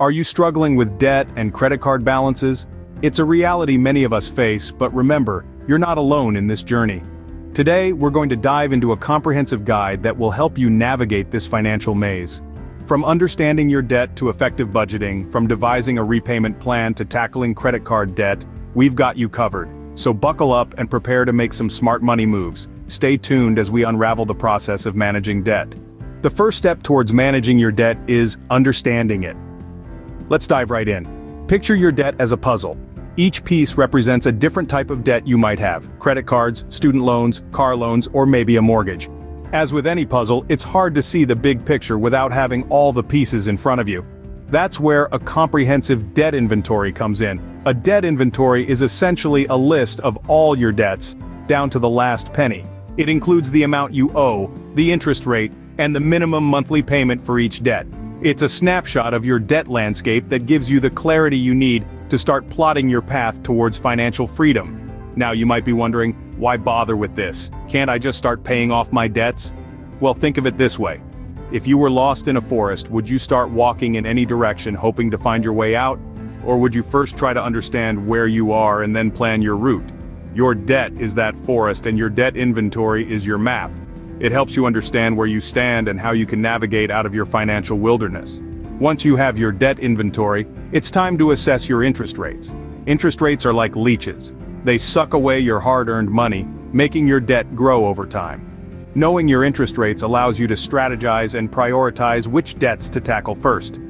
Are you struggling with debt and credit card balances? It's a reality many of us face, but remember, you're not alone in this journey. Today, we're going to dive into a comprehensive guide that will help you navigate this financial maze. From understanding your debt to effective budgeting, from devising a repayment plan to tackling credit card debt, we've got you covered. So buckle up and prepare to make some smart money moves. Stay tuned as we unravel the process of managing debt. The first step towards managing your debt is understanding it. Let's dive right in. Picture your debt as a puzzle. Each piece represents a different type of debt you might have: credit cards, student loans, car loans, or maybe a mortgage. As with any puzzle, it's hard to see the big picture without having all the pieces in front of you. That's where a comprehensive debt inventory comes in. A debt inventory is essentially a list of all your debts, down to the last penny. It includes the amount you owe, the interest rate, and the minimum monthly payment for each debt. It's a snapshot of your debt landscape that gives you the clarity you need to start plotting your path towards financial freedom. Now you might be wondering, why bother with this? Can't I just start paying off my debts? Well, think of it this way. If you were lost in a forest, would you start walking in any direction hoping to find your way out? Or would you first try to understand where you are and then plan your route? Your debt is that forest, and your debt inventory is your map. It helps you understand where you stand and how you can navigate out of your financial wilderness. Once you have your debt inventory, it's time to assess your interest rates. Interest rates are like leeches. They suck away your hard-earned money, making your debt grow over time. Knowing your interest rates allows you to strategize and prioritize which debts to tackle first.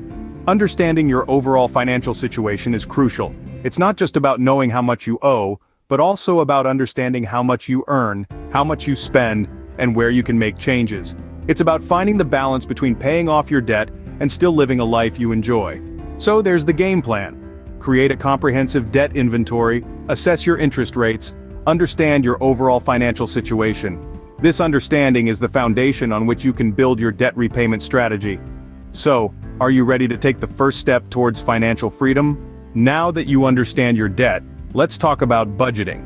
Understanding your overall financial situation is crucial. It's not just about knowing how much you owe, but also about understanding how much you earn, how much you spend, and where you can make changes. It's about finding the balance between paying off your debt and still living a life you enjoy. So there's the game plan. Create a comprehensive debt inventory, assess your interest rates, understand your overall financial situation. This understanding is the foundation on which you can build your debt repayment strategy. So, are you ready to take the first step towards financial freedom? Now that you understand your debt, let's talk about budgeting.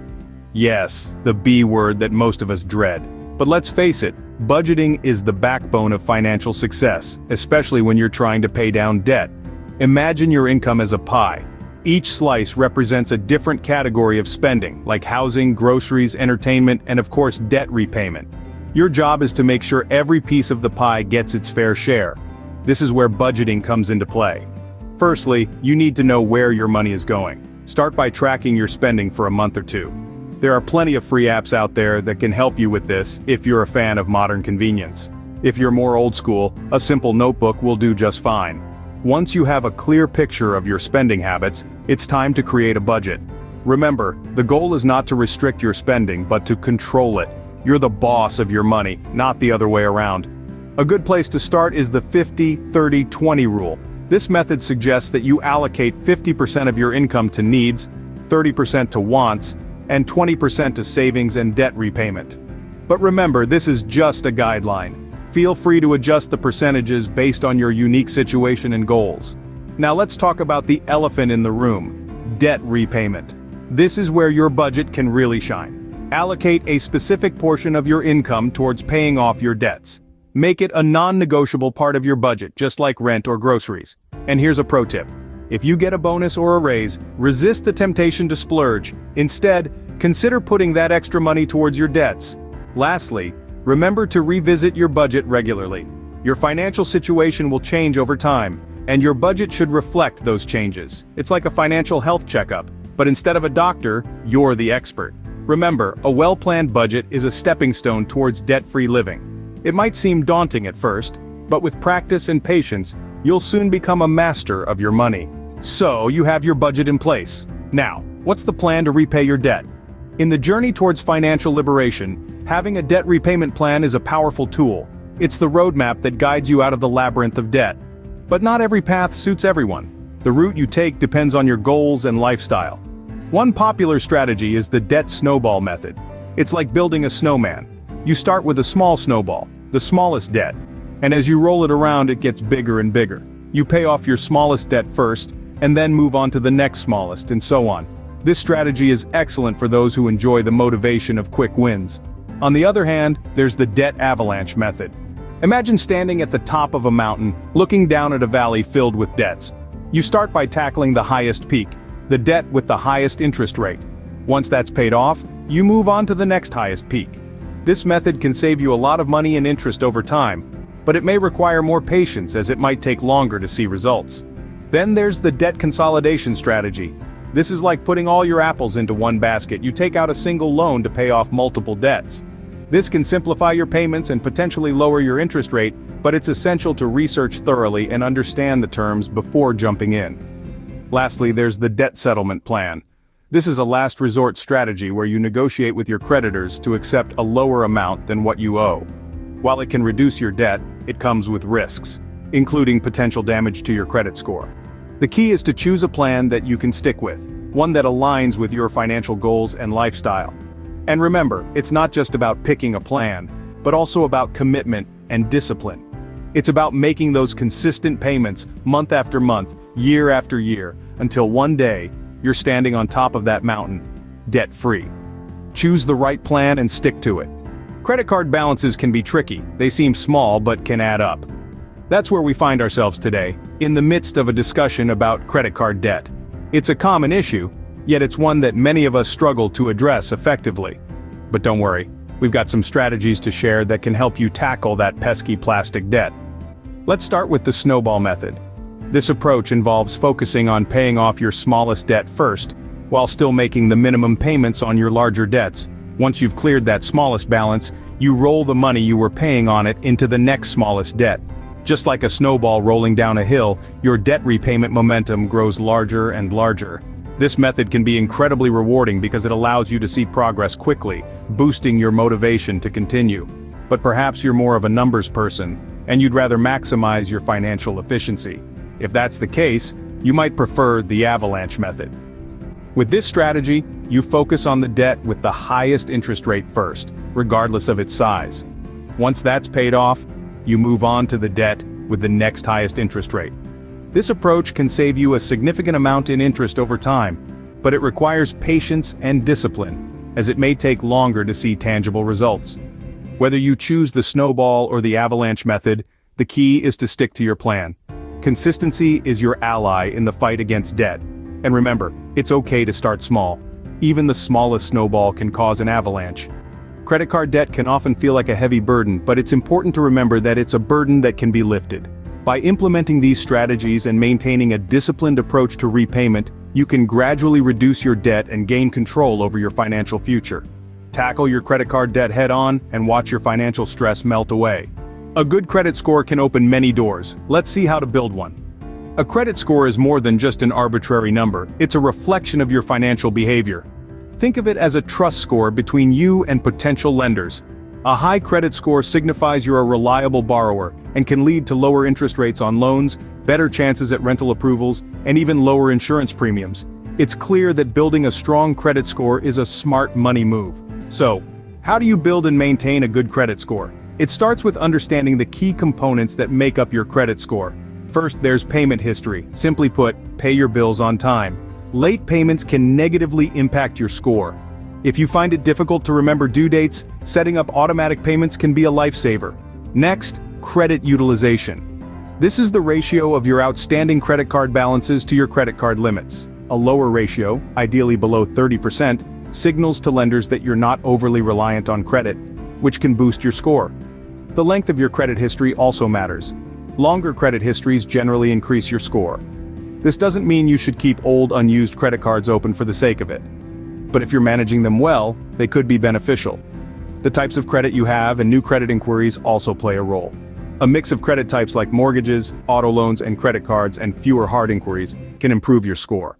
Yes, the B word that most of us dread. But let's face it, budgeting is the backbone of financial success, especially when you're trying to pay down debt. Imagine your income as a pie. Each slice represents a different category of spending, like housing, groceries, entertainment, and of course debt repayment. Your job is to make sure every piece of the pie gets its fair share. This is where budgeting comes into play. Firstly, you need to know where your money is going. Start by tracking your spending for a month or two. There are plenty of free apps out there that can help you with this if you're a fan of modern convenience. If you're more old school, a simple notebook will do just fine. Once you have a clear picture of your spending habits, it's time to create a budget. Remember, the goal is not to restrict your spending, but to control it. You're the boss of your money, not the other way around. A good place to start is the 50-30-20 rule. This method suggests that you allocate 50% of your income to needs, 30% to wants, and 20% to savings and debt repayment. But remember, this is just a guideline. Feel free to adjust the percentages based on your unique situation and goals. Now let's talk about the elephant in the room: debt repayment. This is where your budget can really shine. Allocate a specific portion of your income towards paying off your debts. Make it a non-negotiable part of your budget, just like rent or groceries. And here's a pro tip. If you get a bonus or a raise, resist the temptation to splurge. Instead, consider putting that extra money towards your debts. Lastly, remember to revisit your budget regularly. Your financial situation will change over time, and your budget should reflect those changes. It's like a financial health checkup, but instead of a doctor, you're the expert. Remember, a well-planned budget is a stepping stone towards debt-free living. It might seem daunting at first, but with practice and patience, you'll soon become a master of your money. So, you have your budget in place. Now, what's the plan to repay your debt? In the journey towards financial liberation, having a debt repayment plan is a powerful tool. It's the roadmap that guides you out of the labyrinth of debt. But not every path suits everyone. The route you take depends on your goals and lifestyle. One popular strategy is the debt snowball method. It's like building a snowman. You start with a small snowball, the smallest debt, and as you roll it around, it gets bigger and bigger. You pay off your smallest debt first, and then move on to the next smallest, and so on. This strategy is excellent for those who enjoy the motivation of quick wins. On the other hand, there's the debt avalanche method. Imagine standing at the top of a mountain, looking down at a valley filled with debts. You start by tackling the highest peak, the debt with the highest interest rate. Once that's paid off, you move on to the next highest peak. This method can save you a lot of money and interest over time, but it may require more patience as it might take longer to see results. Then there's the debt consolidation strategy. This is like putting all your apples into one basket. You take out a single loan to pay off multiple debts. This can simplify your payments and potentially lower your interest rate, but it's essential to research thoroughly and understand the terms before jumping in. Lastly, there's the debt settlement plan. This is a last resort strategy where you negotiate with your creditors to accept a lower amount than what you owe. While it can reduce your debt, it comes with risks, including potential damage to your credit score. The key is to choose a plan that you can stick with, one that aligns with your financial goals and lifestyle. And remember, it's not just about picking a plan, but also about commitment and discipline. It's about making those consistent payments month after month, year after year, until one day, you're standing on top of that mountain, debt-free. Choose the right plan and stick to it. Credit card balances can be tricky. They seem small but can add up. That's where we find ourselves today, in the midst of a discussion about credit card debt. It's a common issue, yet it's one that many of us struggle to address effectively. But don't worry, we've got some strategies to share that can help you tackle that pesky plastic debt. Let's start with the snowball method. This approach involves focusing on paying off your smallest debt first, while still making the minimum payments on your larger debts. Once you've cleared that smallest balance, you roll the money you were paying on it into the next smallest debt. Just like a snowball rolling down a hill, your debt repayment momentum grows larger and larger. This method can be incredibly rewarding because it allows you to see progress quickly, boosting your motivation to continue. But perhaps you're more of a numbers person, and you'd rather maximize your financial efficiency. If that's the case, you might prefer the avalanche method. With this strategy, you focus on the debt with the highest interest rate first, regardless of its size. Once that's paid off, you move on to the debt with the next highest interest rate. This approach can save you a significant amount in interest over time, but it requires patience and discipline, as it may take longer to see tangible results. Whether you choose the snowball or the avalanche method, the key is to stick to your plan. Consistency is your ally in the fight against debt. And remember, it's okay to start small. Even the smallest snowball can cause an avalanche. Credit card debt can often feel like a heavy burden, but it's important to remember that it's a burden that can be lifted. By implementing these strategies and maintaining a disciplined approach to repayment, you can gradually reduce your debt and gain control over your financial future. Tackle your credit card debt head-on and watch your financial stress melt away. A good credit score can open many doors. Let's see how to build one. A credit score is more than just an arbitrary number. It's a reflection of your financial behavior. Think of it as a trust score between you and potential lenders. A high credit score signifies you're a reliable borrower and can lead to lower interest rates on loans, better chances at rental approvals, and even lower insurance premiums. It's clear that building a strong credit score is a smart money move. So, how do you build and maintain a good credit score? It starts with understanding the key components that make up your credit score. First, there's payment history. Simply put, pay your bills on time. Late payments can negatively impact your score. If you find it difficult to remember due dates, setting up automatic payments can be a lifesaver. Next, credit utilization. This is the ratio of your outstanding credit card balances to your credit card limits. A lower ratio, ideally below 30%, signals to lenders that you're not overly reliant on credit, which can boost your score. The length of your credit history also matters. Longer credit histories generally increase your score. This doesn't mean you should keep old unused credit cards open for the sake of it. But if you're managing them well, they could be beneficial. The types of credit you have and new credit inquiries also play a role. A mix of credit types like mortgages, auto loans, and credit cards and fewer hard inquiries can improve your score.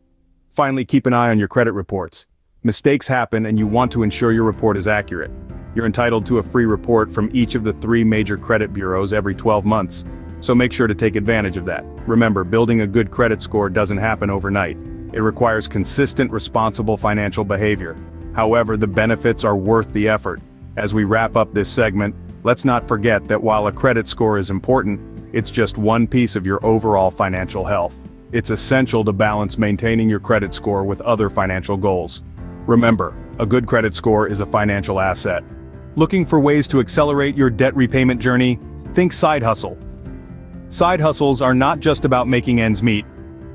Finally, keep an eye on your credit reports. Mistakes happen and you want to ensure your report is accurate. You're entitled to a free report from each of the 3 major credit bureaus every 12 months. So make sure to take advantage of that. Remember, building a good credit score doesn't happen overnight. It requires consistent, responsible financial behavior. However, the benefits are worth the effort. As we wrap up this segment, let's not forget that while a credit score is important, it's just one piece of your overall financial health. It's essential to balance maintaining your credit score with other financial goals. Remember, a good credit score is a financial asset. Looking for ways to accelerate your debt repayment journey? Think side hustle. Side hustles are not just about making ends meet.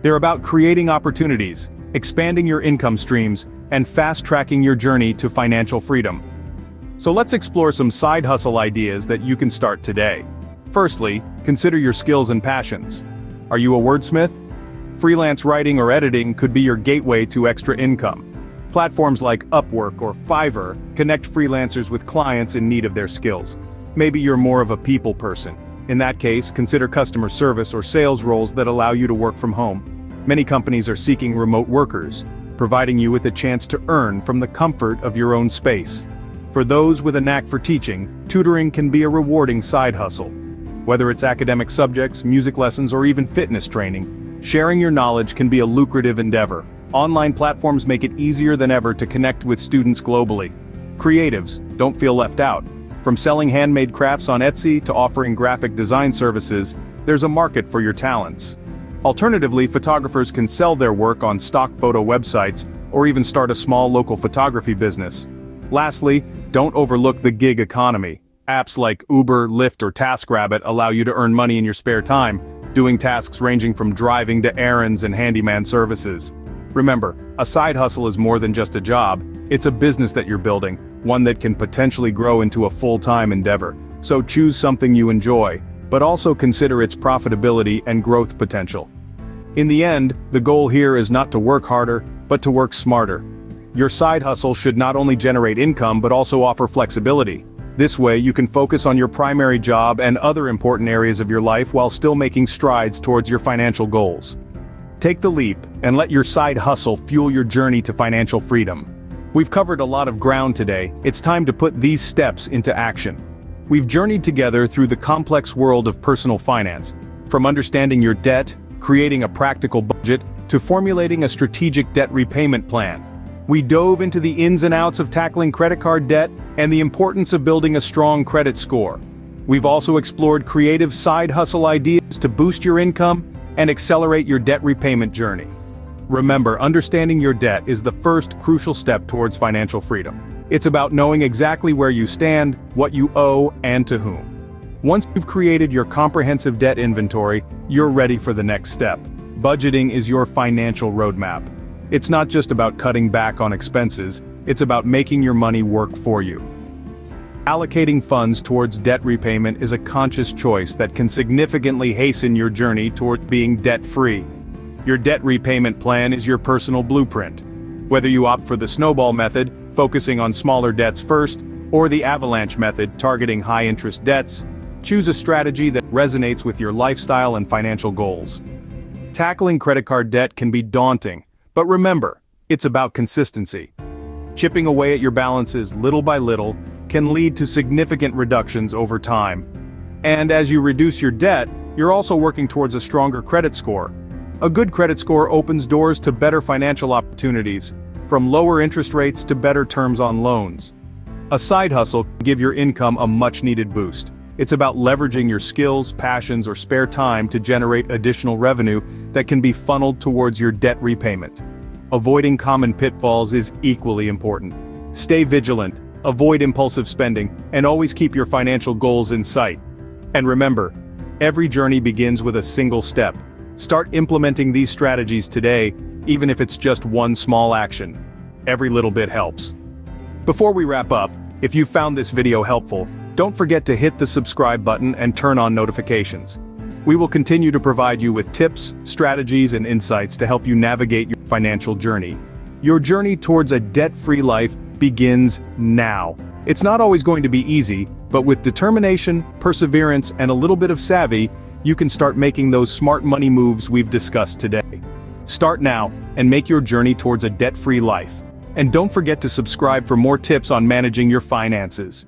They're about creating opportunities, expanding your income streams, and fast-tracking your journey to financial freedom. So let's explore some side hustle ideas that you can start today. Firstly, consider your skills and passions. Are you a wordsmith? Freelance writing or editing could be your gateway to extra income. Platforms like Upwork or Fiverr connect freelancers with clients in need of their skills. Maybe you're more of a people person. In that case, consider customer service or sales roles that allow you to work from home. Many companies are seeking remote workers, providing you with a chance to earn from the comfort of your own space. For those with a knack for teaching, tutoring can be a rewarding side hustle. Whether it's academic subjects, music lessons, or even fitness training, sharing your knowledge can be a lucrative endeavor. Online platforms make it easier than ever to connect with students globally. Creatives, don't feel left out. From selling handmade crafts on Etsy to offering graphic design services, there's a market for your talents. Alternatively, photographers can sell their work on stock photo websites or even start a small local photography business. Lastly, don't overlook the gig economy. Apps like Uber, Lyft, or TaskRabbit allow you to earn money in your spare time, doing tasks ranging from driving to errands and handyman services. Remember, a side hustle is more than just a job, it's a business that you're building, one that can potentially grow into a full-time endeavor. So choose something you enjoy, but also consider its profitability and growth potential. In the end, the goal here is not to work harder, but to work smarter. Your side hustle should not only generate income but also offer flexibility. This way you can focus on your primary job and other important areas of your life while still making strides towards your financial goals. Take the leap and let your side hustle fuel your journey to financial freedom. We've covered a lot of ground today, it's time to put these steps into action. We've journeyed together through the complex world of personal finance, from understanding your debt, creating a practical budget, to formulating a strategic debt repayment plan. We dove into the ins and outs of tackling credit card debt and the importance of building a strong credit score. We've also explored creative side hustle ideas to boost your income and accelerate your debt repayment journey. Remember, understanding your debt is the first crucial step towards financial freedom. It's about knowing exactly where you stand, what you owe, and to whom. Once you've created your comprehensive debt inventory, you're ready for the next step. Budgeting is your financial roadmap. It's not just about cutting back on expenses, it's about making your money work for you. Allocating funds towards debt repayment is a conscious choice that can significantly hasten your journey toward being debt-free. Your debt repayment plan is your personal blueprint. Whether you opt for the snowball method, focusing on smaller debts first, or the avalanche method, targeting high-interest debts, choose a strategy that resonates with your lifestyle and financial goals. Tackling credit card debt can be daunting, but remember, it's about consistency. Chipping away at your balances little by little can lead to significant reductions over time. And as you reduce your debt, you're also working towards a stronger credit score. A good credit score opens doors to better financial opportunities, from lower interest rates to better terms on loans. A side hustle can give your income a much-needed boost. It's about leveraging your skills, passions, or spare time to generate additional revenue that can be funneled towards your debt repayment. Avoiding common pitfalls is equally important. Stay vigilant, avoid impulsive spending, and always keep your financial goals in sight. And remember, every journey begins with a single step. Start implementing these strategies today, even if it's just one small action. Every little bit helps. Before we wrap up, if you found this video helpful, don't forget to hit the subscribe button and turn on notifications. We will continue to provide you with tips, strategies, and insights to help you navigate your financial journey. Your journey towards a debt-free life begins now. It's not always going to be easy, but with determination, perseverance, and a little bit of savvy, you can start making those smart money moves we've discussed today. Start now and make your journey towards a debt-free life. And don't forget to subscribe for more tips on managing your finances.